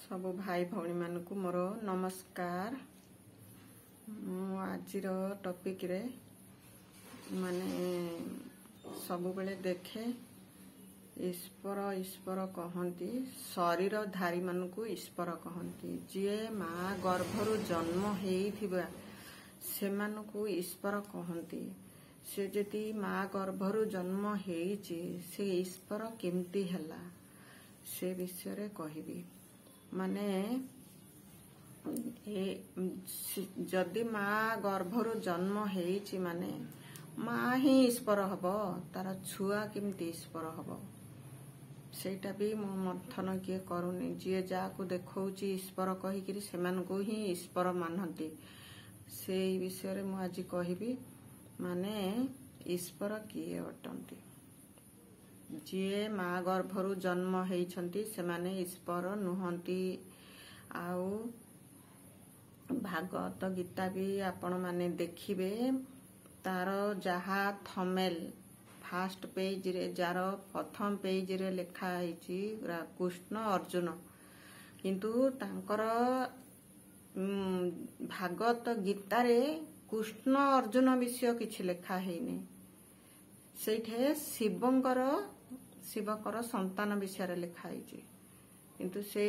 सबु भाई भौणी मानकु मोर नमस्कार। मु आजिर टॉपिक रे माने सबु बेले देखे ईश्वर ईश्वर कहती शरीर धारी मानकु ईश्वर कहती जे माँ गर्भरु जन्म हेइथिबा सेमानकु ईश्वर कहती। से जदि माँ गर्भरु जन्म हेइची से ईश्वर केमती हैला से विषय रे कहिबी। माने जदि माँ गर्भरु जन्म हेइची माने माँ ही ईश्वर हबो, तार छुआ केमती ईश्वर हबो सेटा भी मो मंथन किए करूनी। जी जाकु देखौची ईश्वर कहिकिरी सेमानकु ही ईश्वर मानती। से विषय रे मु आज कहिबी। माने ईश्वर किए अटंती। जी माँ गर्भरु जन्म हेइछंती सेमाने ईश्वर नुहंती। आउ भागवत गीता भी आपण माने देखिबे तार जहा थमेल फास्ट पेज रे जार प्रथम पेज रे लिखा हेची कृष्ण अर्जुन, किंतु तांकर भागवत गीता रे कृष्ण अर्जुन विषय किछि लिखा हेइने। सेठे शिवकर संतान विषय रे लिखा हेची, किंतु से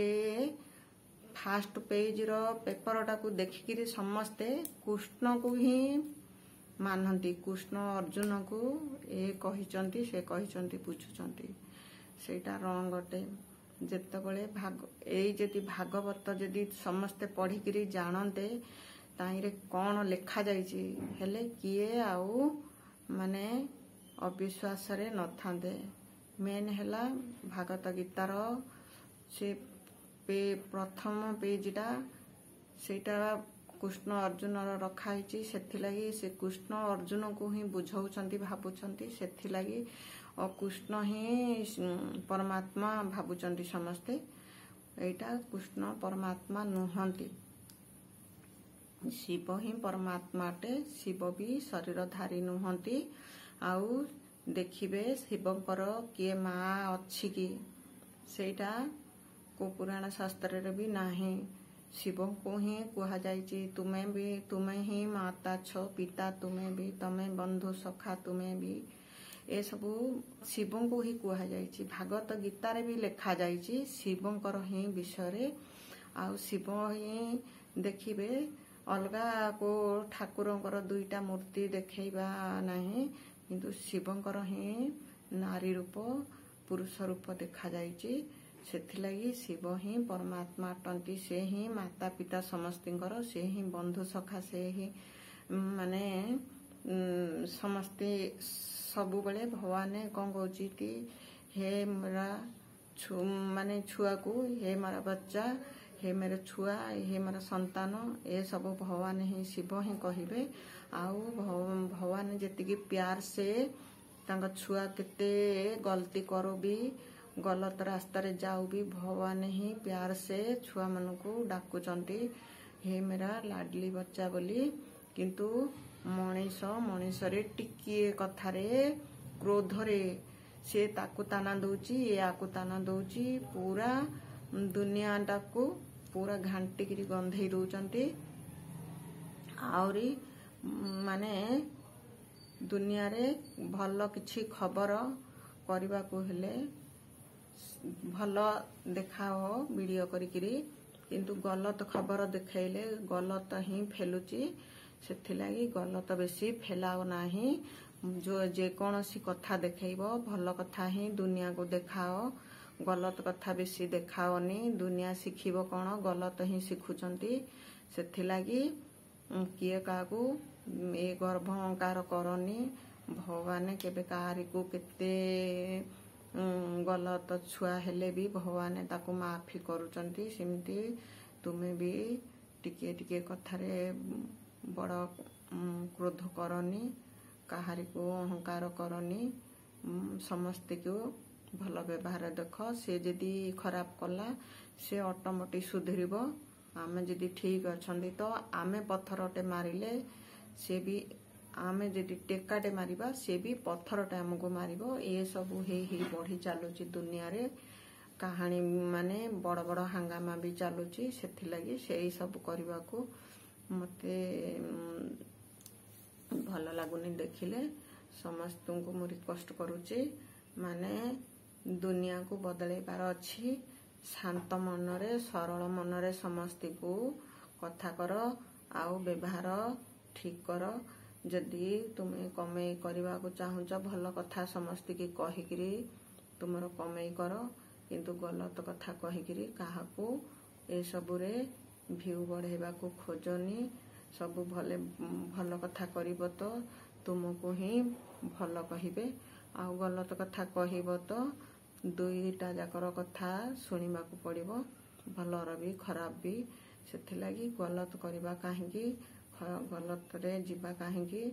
फास्ट पेज रो पेपर टाकू देखिकिरी समस्ते कृष्ण को ही मानती। कृष्ण अर्जुन को ए कहिचंती से कहिचंती पूछुचंती सेटा रंग गटे। जेतबळे जदि भागवत जदि समस्ते पढ़िकिरी जानते ताइरे कौन लिखा जाइची हेले किए आउ माने अविश्वास रे नथांदे। मेन हैला भागवत गीतार से प्रथम पेजटा सेटा कृष्ण अर्जुन रखाई। सेथिलागी से कृष्ण अर्जुन को ही बुझाउछंती भाबुछंती। सेथिलागी और कृष्ण ही परमात्मा भाबुछंती समस्ते। एटा कृष्ण परमात्मा नुहंती, शिव ही परमात्माटे। शिव भी शरीरधारी नुहंती। आउ देखिबे शिवकर किए माँ अच्छी कि सेटा को पुराण शास्त्र रे भी नाही। शिव को ही कुहा जाइची तुम्हें ही माता छो, पिता तुम्हें भी, तमें बंधु सखा तुम्हें भी। ए सबू शिव को ही कुहा जाइची। भागवत गीता रे भी लिखा जाइची शिवकर ही विषय रे। आउ शिव ही देखिबे अलगा को ठाकुरंकर दुईटा मूर्ति देखैबा नाही, किंतु शिवंकर ही नारी रूप पुरुष रूप देखा जाइची। सेथिलागी शिव ही परमात्मा अटंती। से ही माता पिता समस्तिंकर, से ही बंधु सखा, से ही माने समस्ते सबु बेले भगवान कौन कहूची कि हे मेरा माने छुआ को, हे मेरा बच्चा, हे मेरे छुआ, हे मेरा संतान, ए सब भगवान ही शिव ही कहिबे। आउ भगवान जेतिकी प्यार से तांका छुआ केते गलती करो भी, गलत रास्ता रे जाऊ भी, भगवान ही प्यार से छुआ मन को डाकुचंती हे मेरा लाडली बच्चा बोली। किंतु मनीष रे टिकिए कथारे क्रोध रे से ताकू ताना दउची, ए आकू ताना दउची, पूरा दुनिया टाकू पूरा घांटी किरी गंधेई दउचंती। आउरी माने दुनिया रे भल किछि खबर करबा को हेले भल देखाओ वीडियो करिकिरी, किंतु गलत खबर देखाइले गलत ही फेलुची। सेथिलागी गलत बेसी फेलाओ नाही। जो जे कोनोसी कथा देखाइबो भल कथा ही दुनिया को देखाओ, गलत कथा बेसी देखाओनी। दुनिया शिखिबो कोन गलत ही शिखुचंती। सेथिलागी किए काकू ए गर्भ अहंकार करनी। भगवान केबे काहारी को केते गलत छुआ हेले भी भगवान ताको माफी करूचंती। सेमती तुमे भी टिके टिके कथारे बड़ क्रोध करनी, काहारी को अहंकार करनी। समस्ते को भल व्यवहार देख। से जदि खराब कला से ऑटोमेटिक सुधरिबो। आमे जदि ठीक अछंदी तो आमे पत्थरटे मारिले से भी, आमे जदि टेकाटे मारिबा से भी पत्थरटे हमको मारिबो। ए सब हे बढ़ी चलुची दुनिया रे। କାହାଣୀ ମାନେ ବଡ଼ ବଡ଼ ହାଙ୍ଗାମା ବି ଚାଲୁଛି। ସେଥିଲାଗି ସେଇ ସବୁ କରିବାକୁ ମୋତେ ଭଲ ଲାଗୁନି ଦେଖିଲେ। ସମସ୍ତଙ୍କୁ ମୁଁ ରିକ୍ୱେଷ୍ଟ କରୁଛି, ମାନେ ଦୁନିଆକୁ ବଦଳେଇବାର ଅଛି। ଶାନ୍ତ ମନରେ ସରଳ ମନରେ ସମସ୍ତଙ୍କୁ କଥା କର ଆଉ ବ୍ୟବହାର ଠିକ୍ କର। ଯଦି ତୁମେ କମେଇ କରିବାକୁ ଚାହୁଁଛ ଭଲ କଥା ସମସ୍ତଙ୍କୁ କହିକିରି ତୁମର କମେଇ କର, କିନ୍ତୁ ଗଲତ କଥା କହିକିରି କାହାକୁ ଏସବୁରେ ଭିଉ ବଢ଼େଇବାକୁ ଖୋଜନି। ସବୁ ଭଲ କଥା କରିବ ତ ତୁମକୁ ହିଁ ଭଲ କହିବେ, ଆଉ ଗଲତ କଥା କହିବ ତ ଦୁଇଟା ଯାକର କଥା ଶୁଣିବାକୁ ପଡ଼ିବ, ଭଲର ବି ଖରାପ ବି। ସେଥିଲାଗି ଗଲତ କରିବା କାହିଁକି, ଗଲତରେ ଯିବା କାହିଁକି?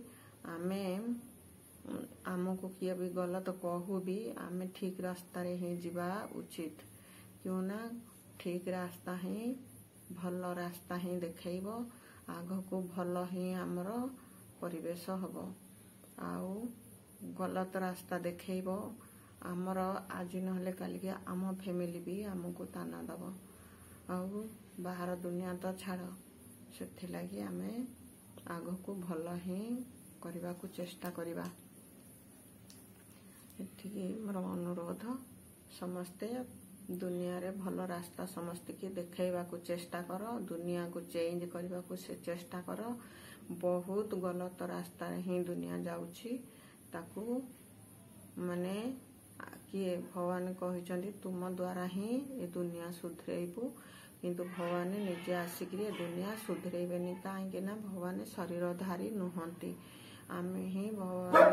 ଆମକୁ କିଏ ବି ଗଲତ କହୁ ବି ଆମେ ଠିକ୍ ରାସ୍ତାରେ ହିଁ ଯିବା ଉଚିତ। କିଉଁନା ଠିକ୍ ରାସ୍ତା ହିଁ ଭଲ ରାସ୍ତା ହିଁ ଦେଖେଇବ, ଆଗକୁ ଭଲ ହିଁ ଆମର ପରିବେଶ ହବ। ଆଉ ଗଲତ ରାସ୍ତା ଦେଖେଇବ ଆମର ଆଜି ନହେଲେ କାଲିକି ଆମ ଫ୍ୟାମିଲି ବି ଆମକୁ ତାନା ଦେବ, ଆଉ ବାହାର ଦୁନିଆ ତ ଛାଡ଼। ସେଥିଲାଗି ଆମେ ଆଗକୁ ଭଲ ହିଁ କରିବାକୁ ଚେଷ୍ଟା କରିବା। ଏଠିକି ମୋର ଅନୁରୋଧ, ସମସ୍ତେ ଦୁନିଆରେ ଭଲ ରାସ୍ତା ସମସ୍ତଙ୍କୁ ଦେଖେଇବାକୁ ଚେଷ୍ଟା କର, ଦୁନିଆକୁ ଚେଞ୍ଜ କରିବାକୁ ଚେଷ୍ଟା କର। ବହୁତ ଗଲତ ରାସ୍ତାରେ ହିଁ ଦୁନିଆ ଯାଉଛି। ତାକୁ ମାନେ କିଏ ଭଗବାନ କହିଛନ୍ତି ତୁମ ଦ୍ୱାରା ହିଁ ଏ ଦୁନିଆ ସୁଧରେଇବୁ, କିନ୍ତୁ ଭଗବାନ ନିଜେ ଆସିକିରି ଏ ଦୁନିଆ ସୁଧରେଇବେନି। କାହିଁକି ନା ଭଗବାନ ଶରୀରଧାରୀ ନୁହନ୍ତି, ଆମେ ହିଁ ଭଗବାନ